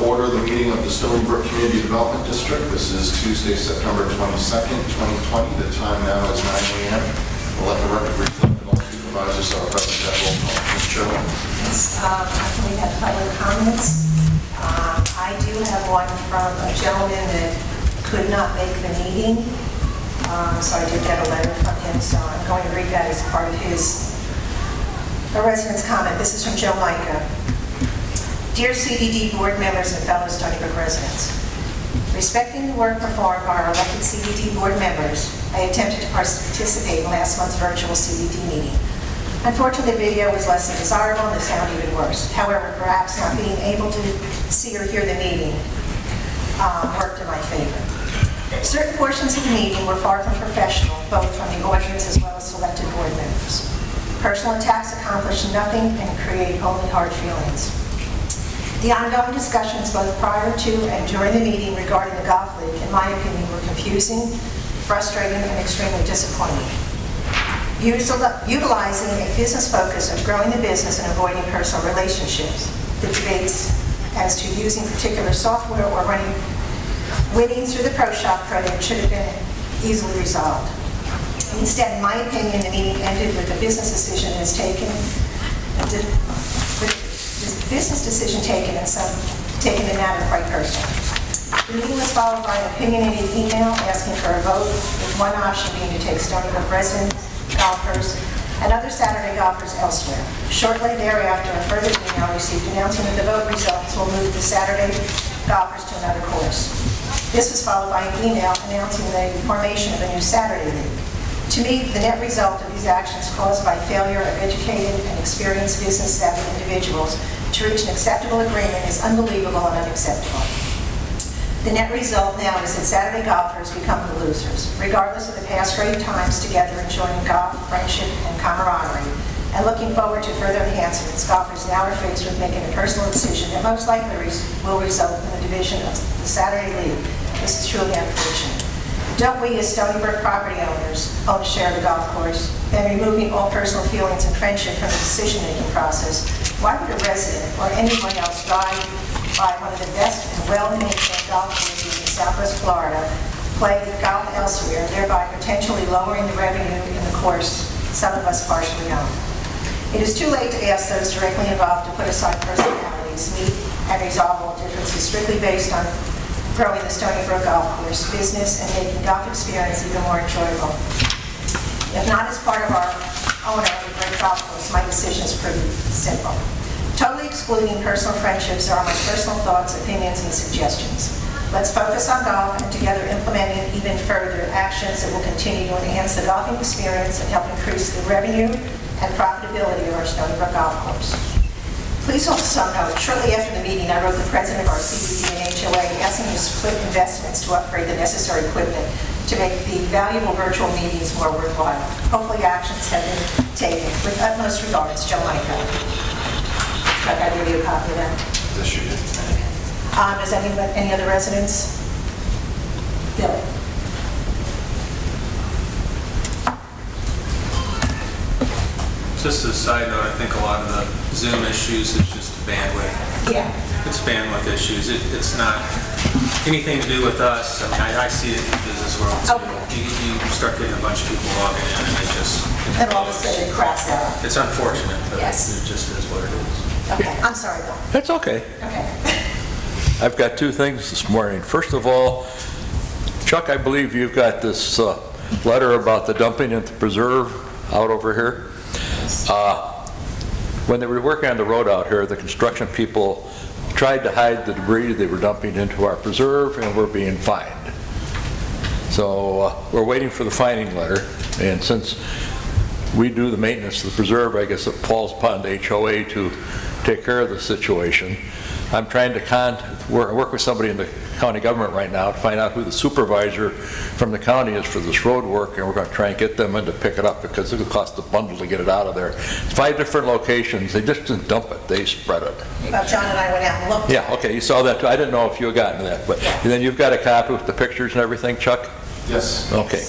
order the meeting of the Stony Brook Community Development District. This is Tuesday, September 22nd, 2020. The time now is 9 a.m. We'll let the record reflect that all supervisors are present at roll call. Ms. Chairman. Yes, after we have public comments, I do have one from a gentleman that could not make the meeting, so I did get a letter from him, so I'm going to read that as part of a resident's comment. This is from Joe Micah. Dear CDD board members and fellow Stony Brook residents, respecting the work performed by our elected CDD board members, I attempted to participate in last month's virtual CDD meeting. Unfortunately, the video was less than desirable and the sound even worse. However, perhaps not being able to see or hear the meeting worked in my favor. Certain portions of the meeting were far from professional, both from the audience as well as selected board members. Personal attacks accomplished nothing and create only hard feelings. The ongoing discussions both prior to and during the meeting regarding the golf league, in my opinion, were confusing, frustrating, and extremely disappointing. Utilizing a business focus of growing the business and avoiding personal relationships, the debates as to using particular software or winning through the Pro Shop credit should have been easily resolved. Instead, in my opinion, the meeting ended with a business decision and taking the matter quite personally. The meeting was followed by an opinionated email asking for a vote, with one option being to take Stony Brook residents, golfers, and other Saturday golfers elsewhere. Shortly thereafter, a further email received announcing that the vote results will move the Saturday golfers to another course. This was followed by an email announcing the formation of a new Saturday league. To me, the net result of these actions caused by failure of educated and experienced business-savvy individuals to reach an acceptable agreement is unbelievable and unacceptable. The net result now is that Saturday golfers become the losers, regardless of the past great times together enjoying golf, friendship, and camaraderie, and looking forward to further enhancements. Golfers now are faced with making a personal decision that most likely will result in the division of the Saturday league. This is truly unfortunate. Don't we, as Stony Brook property owners, own a share of the golf course? Then removing all personal feelings and friendship from the decision-making process, why would a resident or anyone else drive by one of the best and well-maintained golf courses in Southwest Florida, play golf elsewhere, thereby potentially lowering the revenue in the course some of us partially own? It is too late to ask those directly involved to put aside personalities, meet and resolve all differences strictly based on growing the Stony Brook golf course business and making golf experience even more enjoyable. If not as part of our owner of a great golf course, my decision is pretty simple. Totally excluding personal friendships are my personal thoughts, opinions, and suggestions. Let's focus on golf and together implementing even further actions that will continue to enhance the golfing experience and help increase the revenue and profitability of our Stony Brook golf course. Please also note, shortly after the meeting, I wrote the president of our CDD and HOA asking him to split investments to upgrade the necessary equipment to make the valuable virtual meetings more worthwhile. Hopefully actions have been taken. With utmost regards, Joe Micah. Chuck, I give you a copy of that. Yes, you did. Does any other residents? Billy. Just as a side note, I think a lot of the Zoom issues is just bandwidth. Yeah. It's bandwidth issues. It's not anything to do with us. I mean, I see it in the business world too. Okay. You start getting a bunch of people logging in and And all of a sudden it cracks out. it's unfortunate, but Yes. it just is what it is. Okay, I'm sorry, Bill. That's okay. Okay. I've got two things this morning. First of all, Chuck, I believe you've got this letter about the dumping at the preserve out over here. When they were working on the road out here, the construction people tried to hide the debris they were dumping into our preserve and were being fined. So we're waiting for the fining letter, and since we do the maintenance of the preserve, I guess it falls upon the HOA to take care of the situation. I'm trying to work with somebody in the county government right now to find out who the supervisor from the county is for this road work, and we're going to try and get them in to pick it up because it'll cost a bundle to get it out of there. 5 different locations. They just didn't dump it. They spread it. Well, John and I went out and looked. Yeah, okay, you saw that too. I didn't know if you had gotten to that, but and then you've got a copy with the pictures and everything, Chuck? Yes. Okay.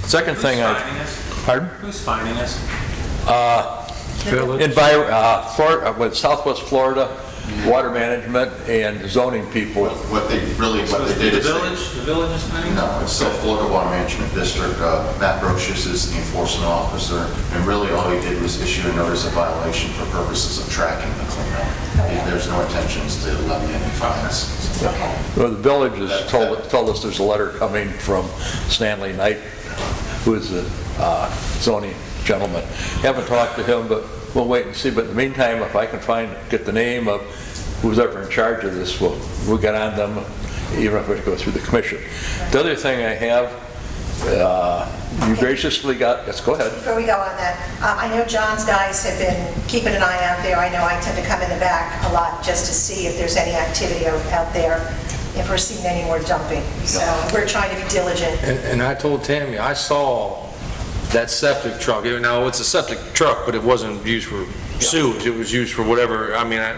Second thing Who's finding us? Pardon? Who's finding us? In Florida, Southwest Florida, water management and zoning people. What they did The is... village is finding? No, it's Local Water Management District. Matt Brochus is the enforcement officer, and really all he did was issue a notice of violation for purposes of tracking the cleanup. There's no intentions to levy any fines. Okay. Well, the village has told us there's a letter coming from Stanley Knight, who is the zoning gentleman. Haven't talked to him, but we'll wait and see. But in the meantime, if I can get the name of who's ever in charge of this, we'll get on them, even if we go through the commission. The other thing I have, you graciously got, yes, go ahead. Before we go on that, I know John's guys have been keeping an eye out there. I know I tend to come in the back a lot just to see if there's any activity out there, if we're seeing any more dumping. So we're trying to be diligent. And I told Tammy, I saw that septic truck. Now, it's a septic truck, but it wasn't used for sewage. It was used for whatever,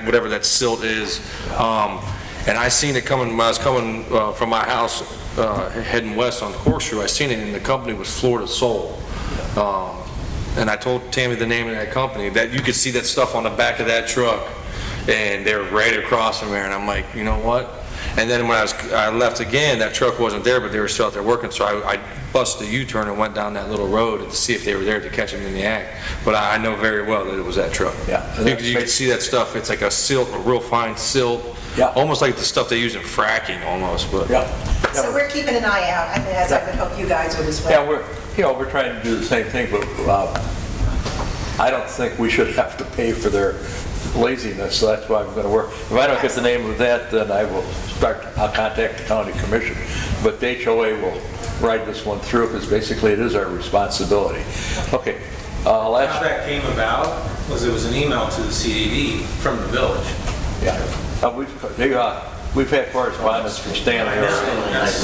whatever that silt is. And I seen it coming, when I was coming from my house, heading west on the Horseshoe, I seen it, and the company was Florida Soul. And I told Tammy the name of that company, that you could see that stuff on the back of that truck, and they're right across from there, and I'm like, you know what? And then when I left again, that truck wasn't there, but they were still out there working, so I busted a U-turn and went down that little road to see if they were there to catch them in the act. But I know very well that it was that truck. Yeah. You can see that stuff, it's like a silt, a real fine silt, Yeah. almost like the stuff they use in fracking almost, but. Yeah. So we're keeping an eye out, I mean, as I would hope you guys would as well. Yeah, we're trying to do the same thing, but I don't think we should have to pay for their laziness, so that's why I'm going to work. If I don't get the name of that, then I'll contact the county commission. But the HOA will ride this one through, because basically it is our responsibility. Okay. How that came about was it was an email to the CDD from the village. Yeah. We've had correspondence from Stanley. That's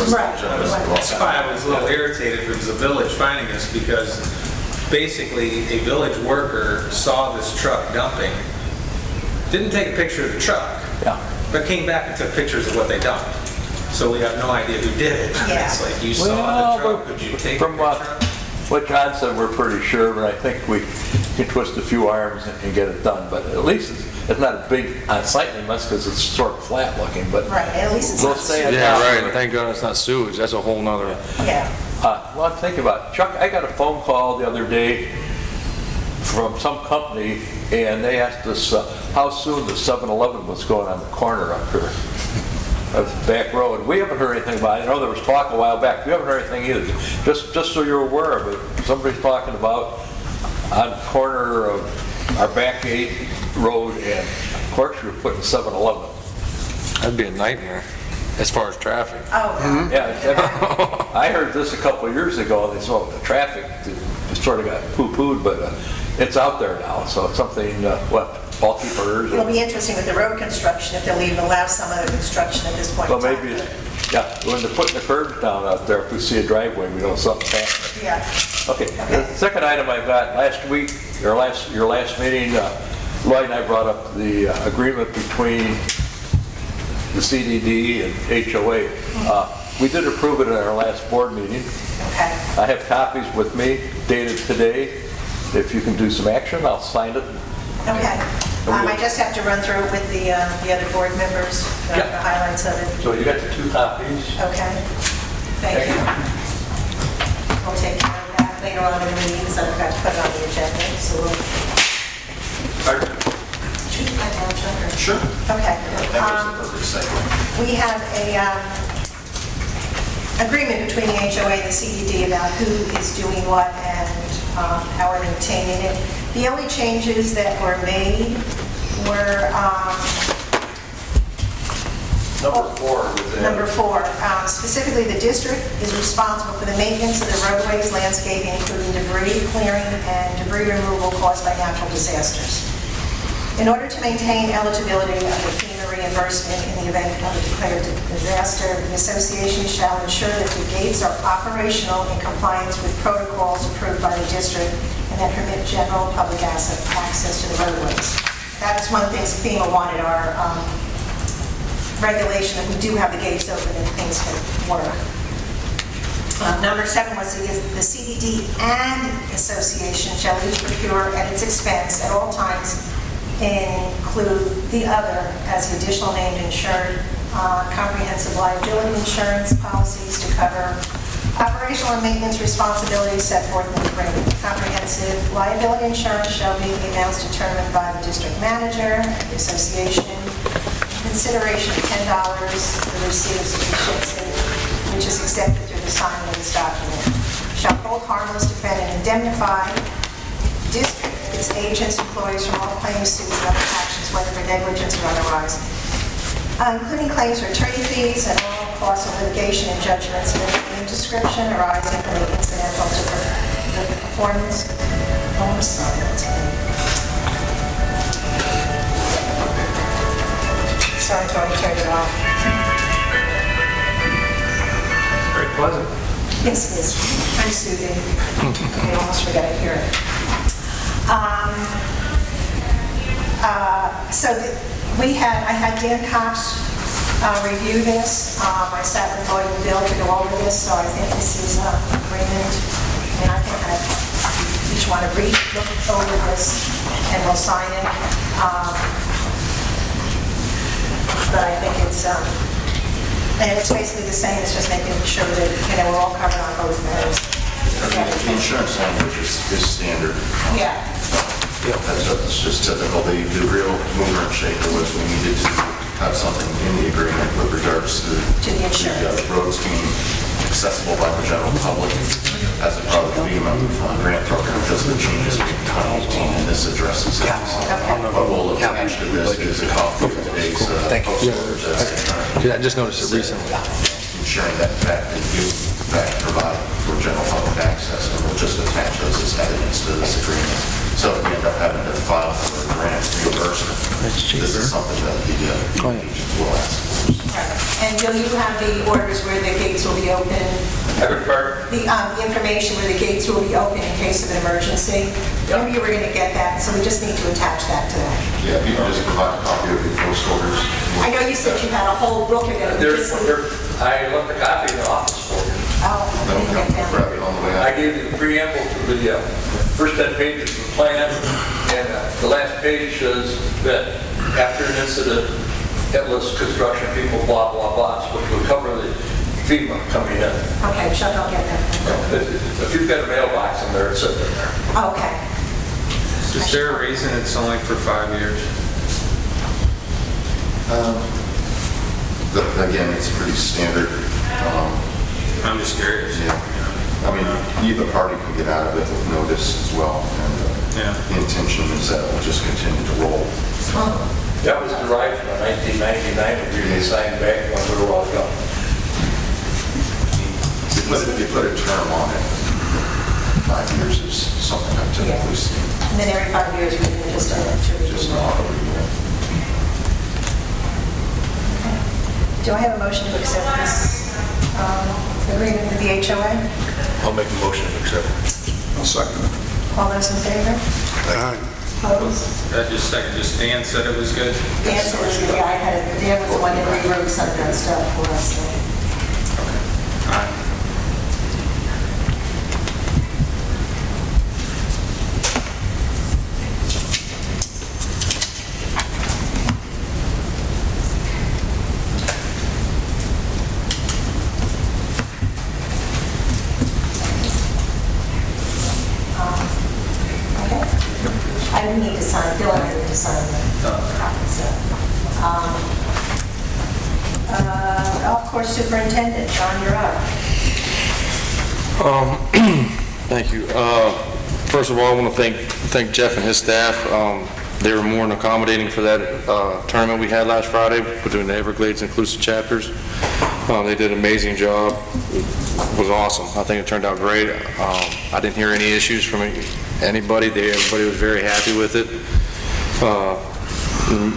why I was a little irritated if it was a village finding us, because basically a village worker saw this truck dumping, didn't take a picture of the truck, but came back and took pictures of what they dumped. So we have no idea who did it. Yeah. It's like, you saw the truck, could you take a From picture? what John said, we're pretty sure, but I think we can twist a few arms and get it done. But at least it's not a big unsightly mess, because it's sort of flat looking. But Right, at least it's we'll not stay on Yeah, top of right, it. and thank God it's not sewage, that's a whole nother. Yeah. Well, I'm thinking about it. Chuck, I got a phone call the other day from some company, and they asked us how soon the 7-Eleven was going on the corner up here, of the back road. We haven't heard anything about it. I know there was talk a while back. We haven't heard anything either. Just so you're aware of it, somebody's talking about on the corner of our back gate road and Horseshoe putting 7-Eleven. That'd be a nightmare, as far as traffic. Oh, Yeah, I heard this a couple of years ago. They saw the traffic sort of got poo-pooed, but it's out there now, so it's something, I'll keep hers. it'll be interesting with the road construction, if they'll even allow some other construction at this point in Well, time. maybe, when they're putting the curbs down out there, if we see a driveway, we know something's happening. Yeah. Okay, the second item I've got, last week, your last meeting, Lloyd and I brought up the agreement between the CDD and HOA. We did approve it at our last board meeting. Okay. I have copies with me dated today. If you can do some action, I'll sign it. Okay. I just have to run through it with the other board members, the Yeah. highlights of it. So you got the 2 copies. Okay. Thank you. We'll take care of that later on in the meeting, so I've got to put it on the agenda, so we'll... Should we find out, Chuck, or- Sure. Okay. That was the perfect segue. We have a agreement between the HOA and the CDD about who is doing what and how we're maintaining it. The only changes that were made were Number 4, specifically the district is responsible for the maintenance of the roadways, landscaping, including debris clearing and debris removal caused by natural disasters. In order to maintain eligibility of the FEMA reimbursement in the event of a declared disaster, the association shall ensure that the gates are operational in compliance with protocols approved by the district and that permit general public access to the roadways. That's one of the things FEMA wanted, our regulation that we do have the gates open and things can work. Number 7 was the CDD and association shall each procure at its expense at all times include the other as the additional named insured, comprehensive liability insurance policies to cover operational and maintenance responsibilities set forth in the agreement. Comprehensive liability insurance shall be the amounts determined by the district manager, the association, consideration of $10 for the receipt of sufficiency, which is accepted through the signing of this document. Shall hold harmless, defend, and indemnify district, its agents, employees from all claims, suits, and other actions, whether for negligence or otherwise, including claims for attorney fees and all costs of litigation and judgments of any description arising from the incidental to the performance. Oh, I'm sorry, that's okay. Sorry, Tony, turned it off. Very pleasant. Yes, it is. I'm soothing. I almost forgot to hear it. I had Dan Cox review this. I sat with Lloyd and Bill to go over this, so I think this is an agreement. And I think I each want to look over this and we'll sign it. But I think it's, and it's basically the same, it's just making sure that, we're all covered on both matters. The insurance language is standard. Yeah. That's just typical. The real mover and shaker was we needed to have something in the agreement with regards to the insurance. Roads being accessible by the general public as a part of the FEMA grant program because of the changes in 2018, and this addresses it. What we'll attach to this is a copy of today's Yeah, I just noticed it recently. ensuring that in fact that you in fact provide for general public access, and we'll just attach those as evidence to this agreement. So if we end up having to file for a grant reimbursement, this is something that the agents will ask for. And will you have the orders where the gates will be open? The information where the gates will be open in case of an emergency? Remember you were going to get that, so we just need to attach that to that. Yeah, you can just provide a copy of your post orders. I know you said you had a whole book of it. I left a copy in the office for you. Oh, I Then didn't we'll get grab that. it on the way I out. gave you the preamble to the first 10 pages of the plan, and the last page says that after an incident, headless construction people, blah, blah, blah, which would cover the FEMA coming in. Okay, Chuck, I'll get that. If you've got a mailbox in there, it's sitting in there. Okay. Is there a reason it's only for 5 years? Again, it's pretty standard. I'm just curious. Yeah. I mean, either party can get out of it with notice as well, and the intention is that it will just continue to roll. That was derived from a 1999 agreement signed back when we were all young. You put a term on it. 5 years is something I've typically seen. And then every 5 years, we can just Just an auto renewal. Do I have a motion to accept this agreement with the HOA? I'll make a motion to accept. I'll second it. All those in favor? Opposed? Just a second, just Dan said it was good? Dan said it was good. Yeah, I had it. Dan was the one that rewrote some of that stuff for us. so. All right. Okay. I didn't need to sign, Bill, I didn't need to sign that. So, Golf course superintendent, John, you're up. Thank you. First of all, I want to thank Jeff and his staff. They were more than accommodating for that tournament we had last Friday between the Everglades Inclusive Chapters. They did an amazing job. It was awesome. I think it turned out great. I didn't hear any issues from anybody. Everybody was very happy with it.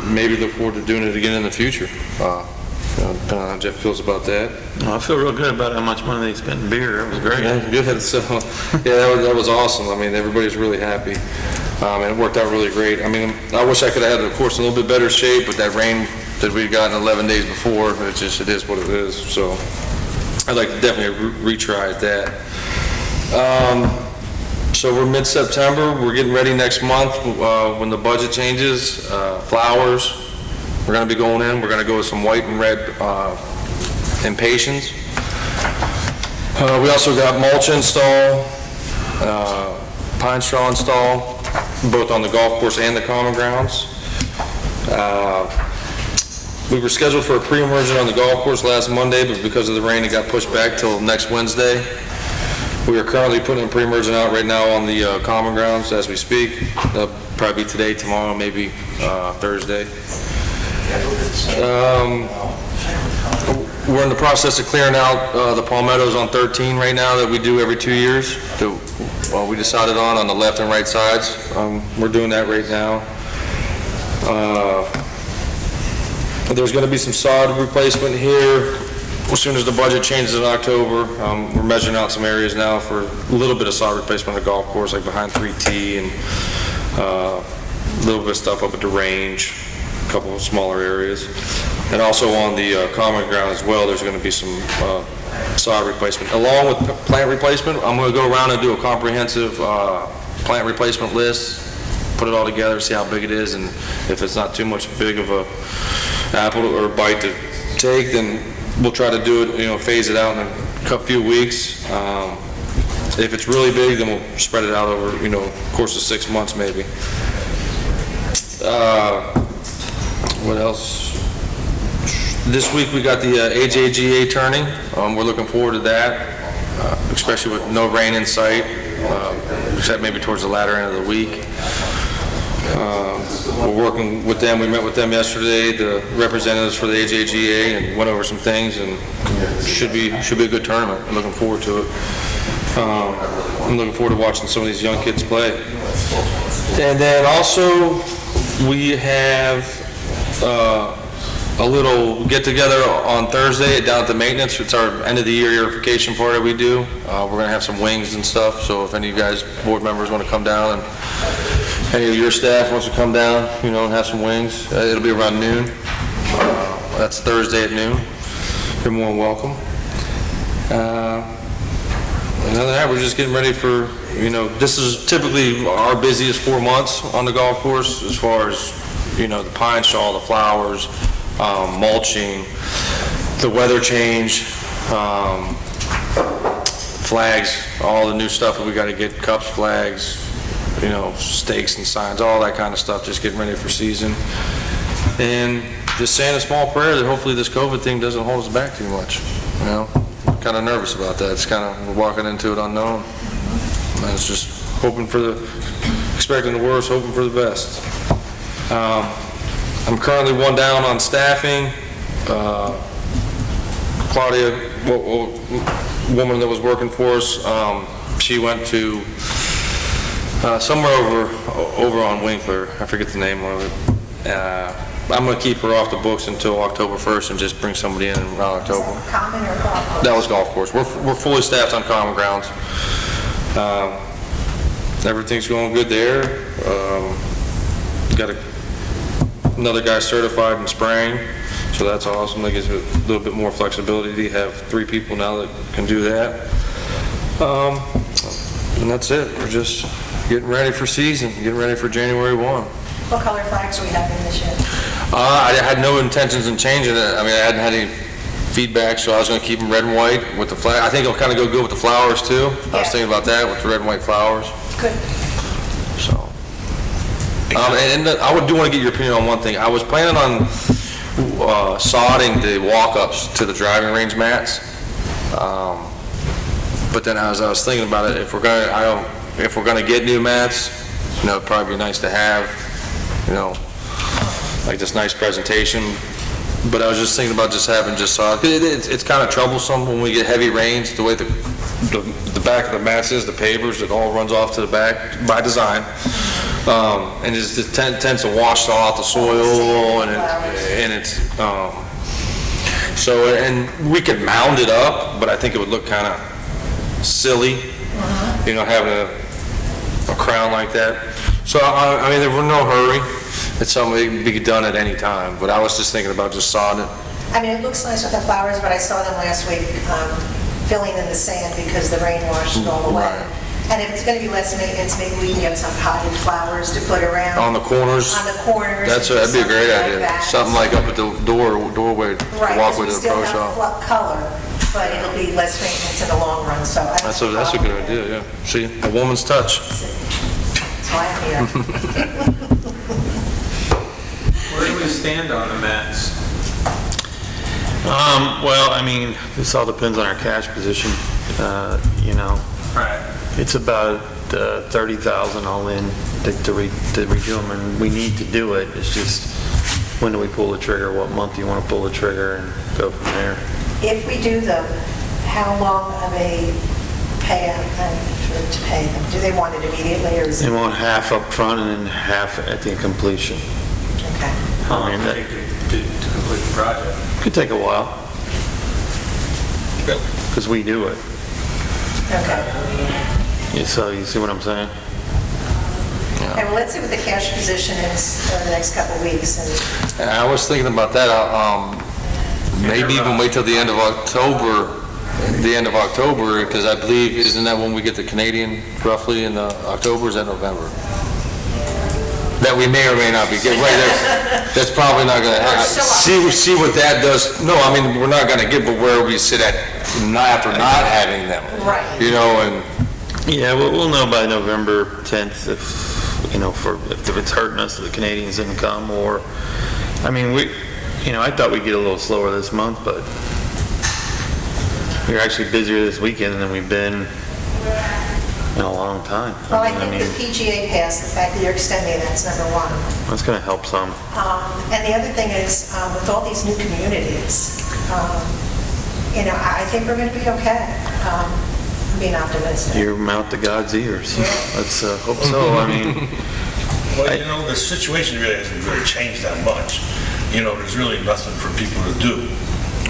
Maybe look forward to doing it again in the future. Depending on how Jeff feels about that. Well, I feel real good about how much money they spent in beer. It was great. Yeah, good. So, yeah, that was awesome. I mean, everybody's really happy. And it worked out really great. I mean, I wish I could have had the course in a little bit better shape, but that rain that we'd gotten 11 days before, it is what it is. So I'd like to definitely retry at that. So we're mid-September, we're getting ready next month, when the budget changes, flowers, we're gonna be going in, we're gonna go with some white and red, impatiens. We also got mulch install, pine straw install, both on the golf course and the common grounds. We were scheduled for a pre-emergent on the golf course last Monday, but because of the rain, it got pushed back till next Wednesday. We are currently putting a pre-emergent out right now on the common grounds as we speak. That'll probably be today, tomorrow, maybe Thursday. We're in the process of clearing out the palmettos on 13 right now that we do every 2 years. Well, we decided on the left and right sides. We're doing that right now. There's going to be some sod replacement here as soon as the budget changes in October. We're measuring out some areas now for a little bit of sod replacement on the golf course, like behind 3T, and a little bit of stuff up at the range, a couple of smaller areas. And also on the common ground as well, there's going to be some sod replacement. Along with plant replacement, I'm going to go around and do a comprehensive plant replacement list, put it all together, see how big it is, and if it's not too much big of a apple or bite to take, then we'll try to do it, phase it out in a few weeks. If it's really big, then we'll spread it out over, course of 6 months maybe. What else? This week we got the AJGA turning. We're looking forward to that, especially with no rain in sight, except maybe towards the latter end of the week. We're working with them. We met with them yesterday, the representatives for the AJGA, and went over some things, and should be a good tournament. I'm looking forward to it. I'm looking forward to watching some of these young kids play. And then also we have a little get-together on Thursday down at the maintenance. It's our end-of-the-year airification party we do. We're going to have some wings and stuff, so if any of you guys, board members, want to come down, and any of your staff wants to come down, and have some wings, it'll be around noon. That's Thursday at noon. You're more than welcome. Other than that, we're just getting ready for, this is typically our busiest 4 months on the golf course as far as, the pine straw, the flowers, mulching, the weather change, flags, all the new stuff that we got to get, cups, flags, stakes and signs, all that kind of stuff, just getting ready for season. And just saying a small prayer that hopefully this COVID thing doesn't hold us back too much. I'm kind of nervous about that. It's we're walking into it unknown. And it's just expecting the worst, hoping for the best. I'm currently one down on staffing. Claudia, woman that was working for us, she went to somewhere over on Winkler. I forget the name of it. I'm going to keep her off the books until October 1st and just bring somebody in around October. Is that common or golf course? That was golf course. We're fully staffed on common grounds. Everything's going good there. Got another guy certified in spraying, so that's awesome. That gives it a little bit more flexibility. We have 3 people now that can do that. And that's it. We're just getting ready for season, getting ready for January 1. What color flags are we having this year? I had no intentions in changing it. I mean, I hadn't had any feedback, so I was going to keep them red and white with the flag. I think it'll kind of go good with the flowers too. I was thinking about that with the red and white flowers. Good. So, and I do want to get your opinion on one thing. I was planning on sodding the walk-ups to the driving range mats, but then as I was thinking about it, if we're going to get new mats, it'd probably be nice to have, like this nice presentation. But I was just thinking about just having sod. It's kind of troublesome when we get heavy rains, the way the back of the mats is, the pavers, it all runs off to the back by design. And it just tends to wash out the soil, and we could mound it up, but I think it would look kind of silly, having a crown like that. So, I mean, there was no hurry. It's something that can be done at any time, but I was just thinking about just sodding it. I mean, it looks nice with the flowers, but I saw them last week filling in the sand because the rain washed it all away. Right. And if it's going to be less maintenance, maybe we can get some potted flowers to put around. On the corners? On the corners. That'd be a great something like idea. that. Something like up at the doorway, Right, walkway because to we the pro still have shop. color, but it'll be less maintenance in the long run, so. That's a good idea, yeah. See, a woman's touch. That's why I'm here. Where do we stand on the mats? Well, I mean, this all depends on our cash position, you know. Right. It's about 30,000 all in to redo them, and we need to do it. It's just, when do we pull the trigger? What month do you want to pull the trigger and go from there? If we do them, how long of a payout to pay them? Do they want it immediately, or is They it? want half up front and then half at the completion. Okay. How long I mean, does that it take to complete the project? could take a while, because we do it. Okay. Yeah, so you see what I'm saying? Okay, well, let's see what the cash position is over the next couple of weeks, and And I was thinking about that, maybe even wait till the end of October, because I believe, isn't that when we get the Canadian roughly in October, is that November? That we may or may not be getting, right, that's probably not gonna happen. See what that does, no, I mean, we're not gonna get, but where we sit at after not having them. Right. You know, and Yeah, we'll know by November 10th if, you know, if it's hurting us, the Canadians didn't come, or, I mean, I thought we'd get a little slower this month, but we're actually busier this weekend than we've been in a long time. well, I think the PGA pass, the fact that you're extending, that's number one. That's gonna help some. And the other thing is, with all these new communities, I think we're going to be okay. I'm being optimistic. Your mouth to God's ears. Let's hope so. I mean, Well, the situation really hasn't really changed that much. There's really nothing for people to do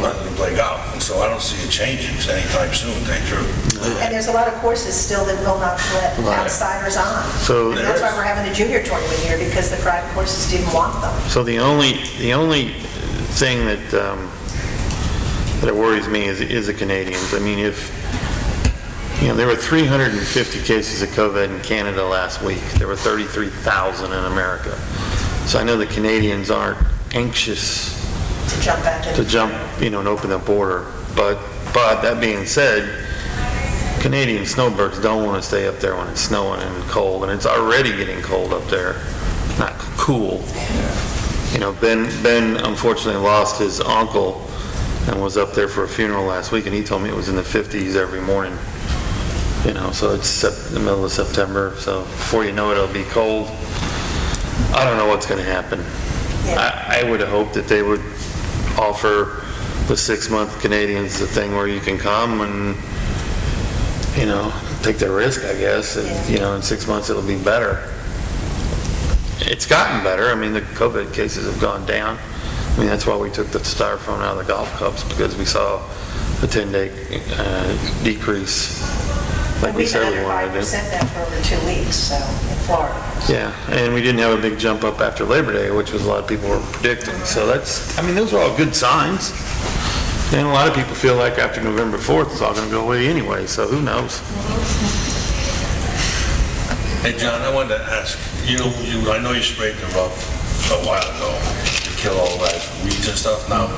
other than play golf. And so I don't see it changing anytime soon, to tell you the truth. And there's a lot of courses still that will not let outsiders on. So- And that's why we're having a junior tournament here, because the private courses didn't want them. so the only thing that worries me is the Canadians. I mean, there were 350 cases of COVID in Canada last week. There were 33,000 in America. So I know the Canadians aren't anxious To jump back in. to jump, and open the border. But that being said, Canadian snowbirds don't want to stay up there when it's snowing and cold, and it's already getting cold up there. Not cool. Ben unfortunately lost his uncle and was up there for a funeral last week, and he told me it was in the 50s every morning. So it's the middle of September, so before you know it, it'll be cold. I don't know what's going to happen. I would hope that they would offer the 6-month Canadians the thing where you can come and, take the risk, I guess. And, in 6 months it'll be better. It's gotten better. I mean, the COVID cases have gone down. I mean, that's why we took the styrofoam out of the golf cups, because we saw a 10-day decrease, like we said we wanted to do. We've been under 5% now for over 2 weeks, so, in Florida. Yeah, and we didn't have a big jump up after Labor Day, which was a lot of people were predicting. So those are all good signs. And a lot of people feel like after November 4th, it's all going to go away anyway, so who knows? Hey, John, I wanted to ask, I know you sprayed the rough a while ago to kill all that weeds and stuff. Now,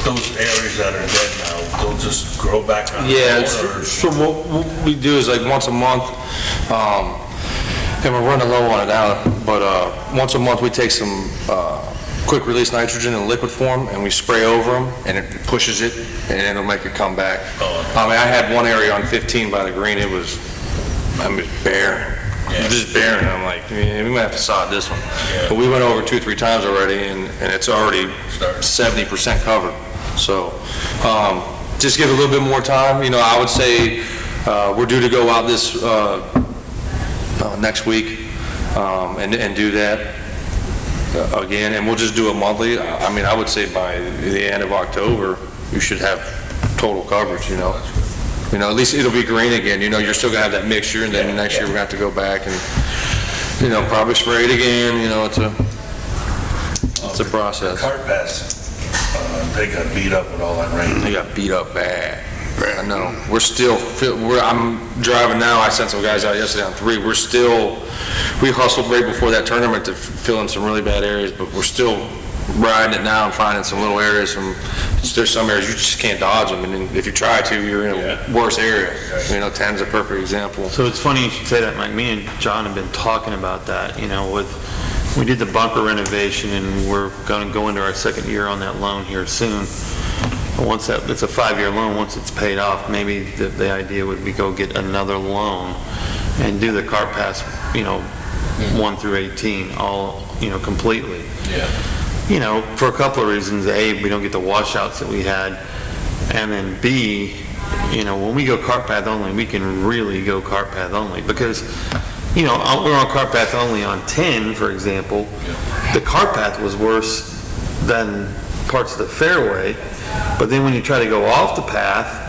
those areas that are dead now, they'll just grow back on. yeah, Or- so what we do is like once a month, and we're running low on it now, but once a month we take some quick release nitrogen in liquid form and we spray over them, and it pushes it and it'll make it come back. I mean, I had one area on 15 by the green, it was bare. Just bare, and I'm like, we might have to sod this one. Yeah. But we went over 2-3 times already, and it's already 70% covered. So just give it a little bit more time. I would say we're due to go out this next week and do that again, and we'll just do it monthly. I mean, I would say by the end of October, you should have total coverage, at least it'll be green again. You're still gonna have that mixture, and then next year we're gonna have to go back and, probably spray it again. It's a process. Cart pass, they got beat up with all that rain. They got beat up bad. No, I'm driving now, I sent some guys out yesterday on 3, we hustled right before that tournament to fill in some really bad areas, but we're still riding it now and finding some little areas there's some areas you just can't dodge them, and if you try to, you're in a worse area. 10's a perfect example. So it's funny you should say that, Mike. Me and John have been talking about that, we did the bunker renovation, and we're gonna go into our second year on that loan here soon. Once it's a 5-year loan, once it's paid off, maybe the idea would be go get another loan and do the cart paths, 1 through 18, all, completely. Yeah. For a couple of reasons. A, we don't get the washouts that we had, and then B, when we go cart path only, we can really go cart path only, because, we're on cart path only on 10, for example. The cart path was worse than parts of the fairway, but then when you try to go off the path,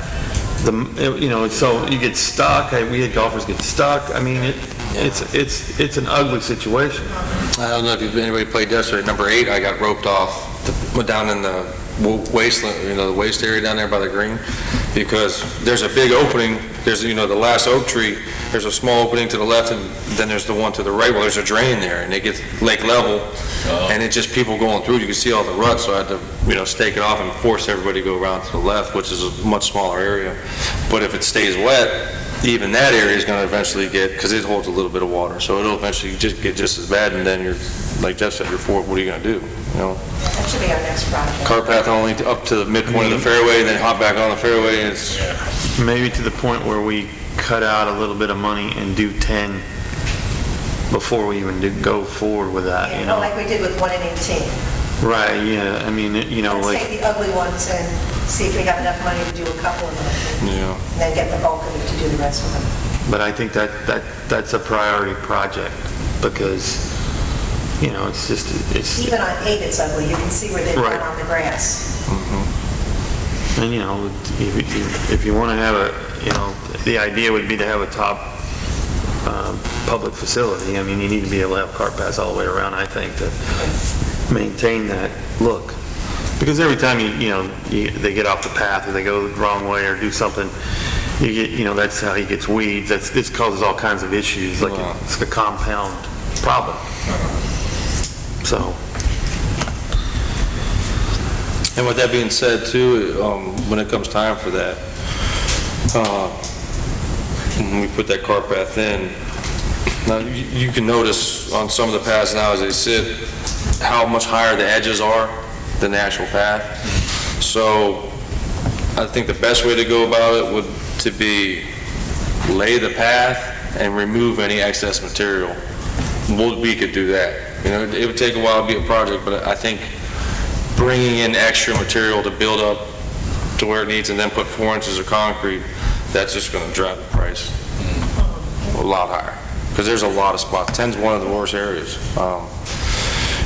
so you get stuck. We had golfers get stuck. I mean, it's an ugly situation. I don't know if anybody played yesterday. Number 8, I got roped off, went down in the wasteland, the waste area down there by the green, because there's a big opening. There's, the last oak tree, there's a small opening to the left, and then there's the one to the right. Well, there's a drain there, and it gets lake level, and it's just people going through. You can see all the ruts, so I had to, stake it off and force everybody to go around to the left, which is a much smaller area. But if it stays wet, even that area is going to eventually because it holds a little bit of water, so it'll eventually just get just as bad, and then you're, like Jeff said, what are you going to do? That should be our next project. Cart path only up to the midpoint of the fairway, then hop back on the fairway. Maybe to the point where we cut out a little bit of money and do 10 before we even go forward with that, Like we did with 1 and 18. Right, yeah, I mean, Let's take the ugly ones and see if we have enough money to do a couple of them. Yeah. And then get the bulk of it to do the rest of them. But I think that's a priority project, because, it's Even on 8, it's ugly. You can see where they've Right. gone on the grass. and, if you want to have the idea would be to have a top public facility. I mean, you need to be able to have cart paths all the way around, I think, to maintain that look. Because every time they get off the path, or they go the wrong way or do something, you get, that's how he gets weeds. This causes all kinds of issues, like it's a compound problem. So. And with that being said, too, when it comes time for that, when we put that cart path in, now you can notice on some of the paths now as they sit, how much higher the edges are than the actual path. So I think the best way to go about it would to be lay the path and remove any excess material. We could do that. It would take a while to be a project, but I think bringing in extra material to build up to where it needs and then put 4 inches of concrete, that's just going to drive the price a lot higher, because there's a lot of spots. 10's one of the worst areas.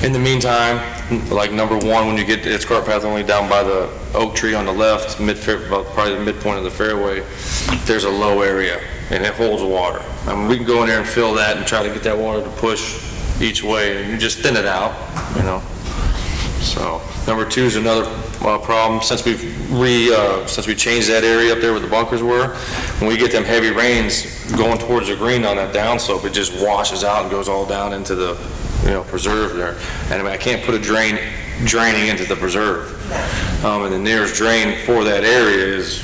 In the meantime, like number 1, when you get its cart path only down by the oak tree on the left, probably the midpoint of the fairway, there's a low area and it holds water. I mean, we can go in there and fill that and try to get that water to push each way, and you just thin it out, So number 2 is another problem. Since we changed that area up there where the bunkers were, when we get them heavy rains going towards the green on that downslope, it just washes out and goes all down into the preserve there. And I mean, I can't put a draining into the preserve. And the nearest drain for that area is,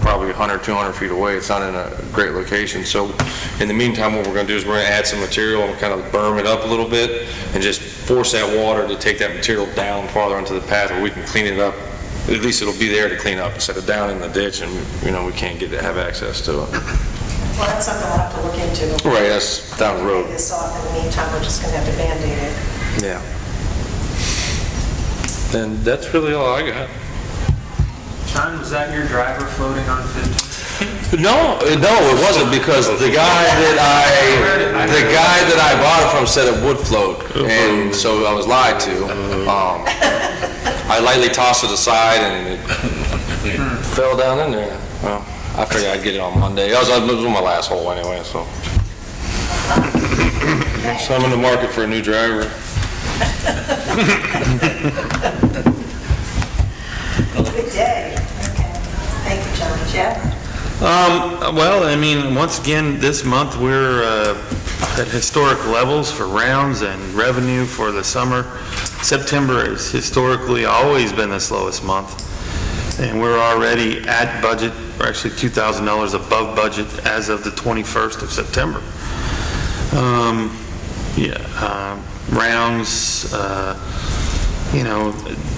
probably 100, 200 feet away. It's not in a great location. So in the meantime, what we're going to do is we're going to add some material and kind of berm it up a little bit and just force that water to take that material down farther into the path where we can clean it up. At least it'll be there to clean up instead of down in the ditch, and we can't have access to it. Well, that's something we'll have to look into. Right, that's down the road. Take this off. In the meantime, we're just going to have to Band-Aid it. Yeah. And that's really all I got. John, was that your driver floating on 50? No, it wasn't, because the guy that I bought it from said it would float, and so I was lied to. I lightly tossed it aside and it fell down in there. Well, I figured I'd get it on Monday. It was my last hole anyway, so. So I'm in the market for a new driver. Good day. Okay. Jeff? Well, I mean, once again, this month, we're at historic levels for rounds and revenue for the summer. September has historically always been the slowest month, and we're already at budget, or actually $2,000 above budget as of the 21st of September. Rounds,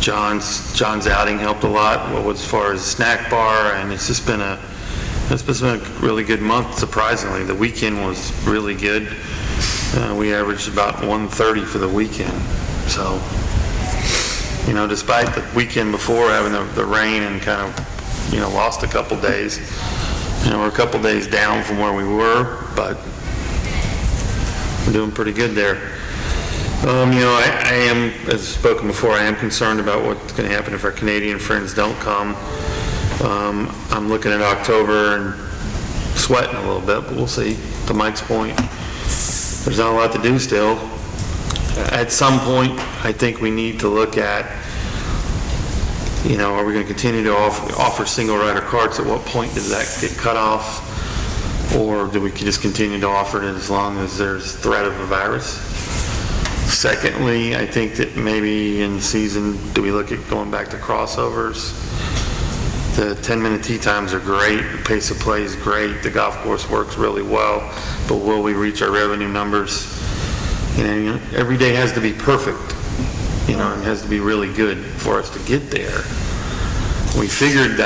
John's outing helped a lot as far as snack bar, and it's been a really good month, surprisingly. The weekend was really good. We averaged about 130 for the weekend. So, despite the weekend before having the rain and kind of, lost a couple days, we're a couple days down from where we were, but we're doing pretty good there. I am, as spoken before, I am concerned about what's going to happen if our Canadian friends don't come. I'm looking at October and sweating a little bit, but we'll see. To Mike's point, there's not a lot to do still. At some point, I think we need to look at, are we going to continue to offer single rider carts? At what point does that get cut off? Or do we just continue to offer it as long as there's threat of a virus? Secondly, I think that maybe in season, do we look at going back to crossovers? The 10-minute tee times are great, the pace of play is great, the golf course works really well, but will we reach our revenue numbers? Every day has to be perfect, and has to be really good for us to get there. We figured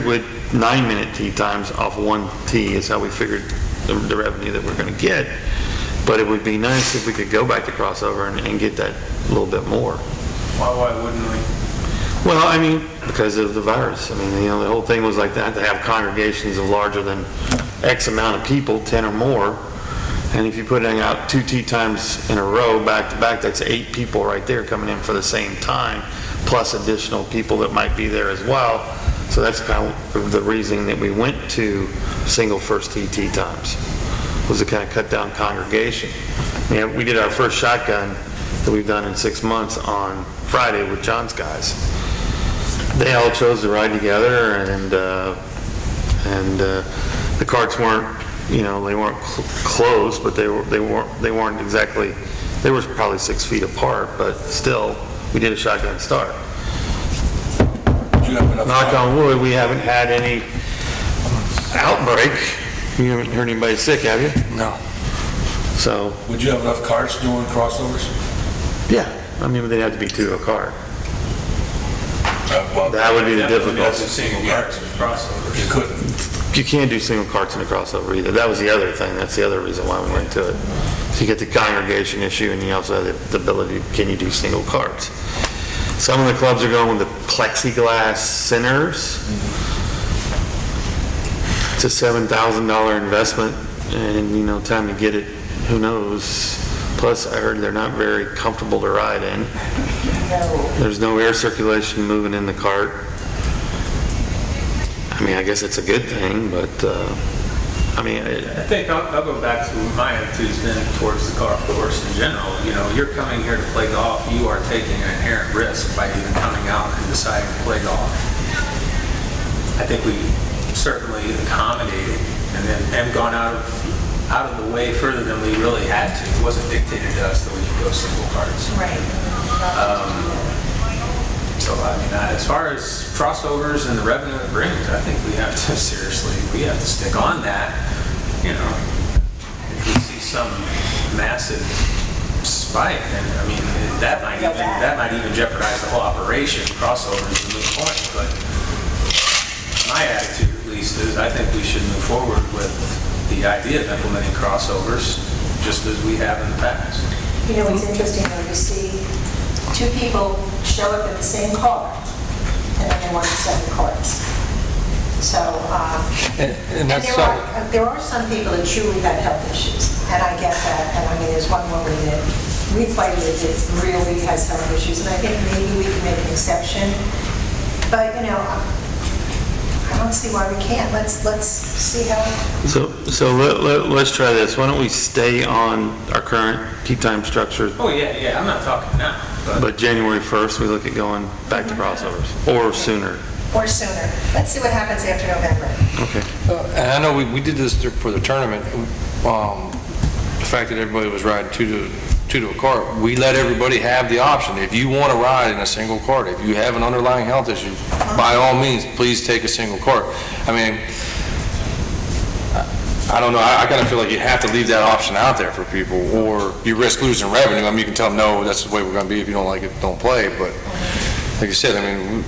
with 9-minute tee times off one tee is how we figured the revenue that we're going to get. But it would be nice if we could go back to crossover and get that a little bit more. Why wouldn't we? Well, because of the virus. The whole thing was like that, to have congregations of larger than X amount of people, 10 or more. And if you put out 2 tee times in a row, back to back, that's 8 people right there coming in for the same time, plus additional people that might be there as well. So that's kind of the reason that we went to single first tee times, was to kind of cut down congregation. We did our first shotgun that we've done in 6 months on Friday with John's guys. They all chose to ride together, and the carts weren't, they weren't close, but they weren't exactly. They were probably 6 feet apart, but still, we did a shotgun start. Do you have enough Knock time? on wood, we haven't had any outbreak. You haven't heard anybody sick, have you? No. So, Would you have enough carts doing crossovers? yeah, they'd have to be 2 a car. Well, That would be the That's a difficult. single carts and crossovers. you couldn't. You can't do single carts in a crossover either. That was the other thing. That's the other reason why we went to it. So you get the congregation issue, and you also have the ability, can you do single carts? Some of the clubs are going with the plexiglass centers. It's a $7,000 investment, and time to get it, who knows? Plus, I heard they're not very comfortable to ride in. There's no air circulation moving in the cart. I guess it's a good thing, but I think I'll go back to my attitude's been towards the golf course in general. You're coming here to play golf, you are taking an inherent risk by even coming out and deciding to play golf. I think we certainly accommodated and gone out of the way further than we really had to. It wasn't dictated to us that we could go single carts. Right. So, as far as crossovers and the revenue it brings, I think we have to stick on that. If we see some massive spike, then, that might even jeopardize the whole operation. Crossovers is a moot point, but my attitude, at least, is I think we should move forward with the idea of implementing crossovers, just as we have in the past. It's interesting when you see 2 people show up in the same car, and then they want to sell the carts. So, And that's there are some people that truly have health issues, and I get that. And there's one woman that we played with that really has health issues, and I think maybe we can make an exception. But I don't see why we can't. Let's see how. so let's try this. Why don't we stay on our current tee time structure? Oh, yeah, I'm not talking now, But January 1st, we look at going back to crossovers, or sooner. or sooner. Let's see what happens after November. Okay. And I know we did this for the tournament. The fact that everybody was riding two to a cart, we let everybody have the option. If you want to ride in a single cart, if you have an underlying health issue, by all means, please take a single cart. I mean, I don't know, I kind of feel like you have to leave that option out there for people, or you risk losing revenue. I mean, you can tell them, no, that's the way we're going to be. If you don't like it, don't play. But like I said, I mean,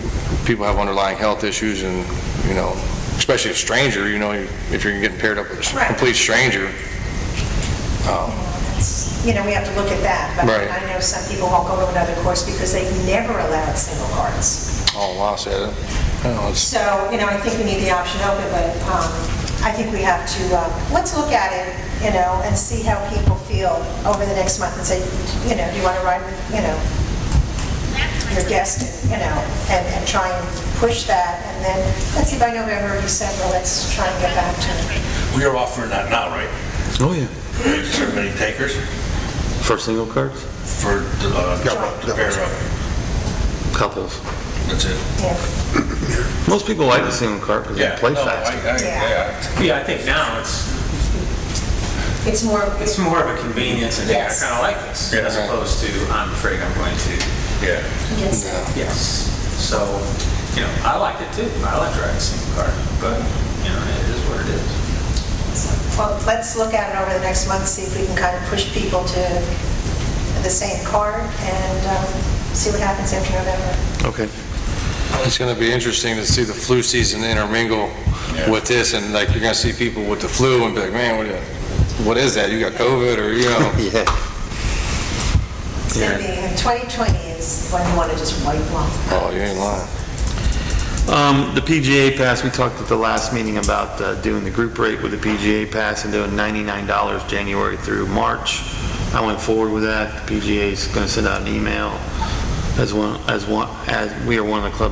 people have underlying health issues, and, you know, especially a stranger, you know, if you're getting paired up with a complete stranger. You know, we have to look at that, but Right. I know some people won't go to another course because they've never allowed single carts. Oh, wow, said it. You know, it's, So, you know, I think we need the option open, but I think we have to, let's look at it, you know, and see how people feel over the next month and say, you know, do you want to ride with, you know, your guest, you know, and try and push that, and then, let's see, by November or December, let's try and get back to it. We are offering that now, right? Oh, yeah. Is there many takers For single carts? for the pair up? Couples. That's it. Yeah. Most people like the single cart because they play no, faster. Yeah, I think now It's more, it's more of a convenience, and I Yes. kind of like this, Yeah. as opposed to, I'm afraid I'm going to. Yeah. yes. Yes. So, you know, I like it too. I like driving a single car, but, you know, it is what it is. Well, let's look at it over the next month, see if we can kind of push people to the same cart, and see what happens after November. Okay. it's going to be interesting to see the flu season intermingle with this, and like, you're going to see people with the flu and be like, man, what is that? You got COVID, or, you know? Yeah. It's going to be, in 2020 is when you want to just wipe off. Oh, you ain't lying. The PGA Pass, we talked at the last meeting about doing the group rate with the PGA Pass and doing $99 January through March. I went forward with that. The PGA is going to send out an email as we are one of the clubs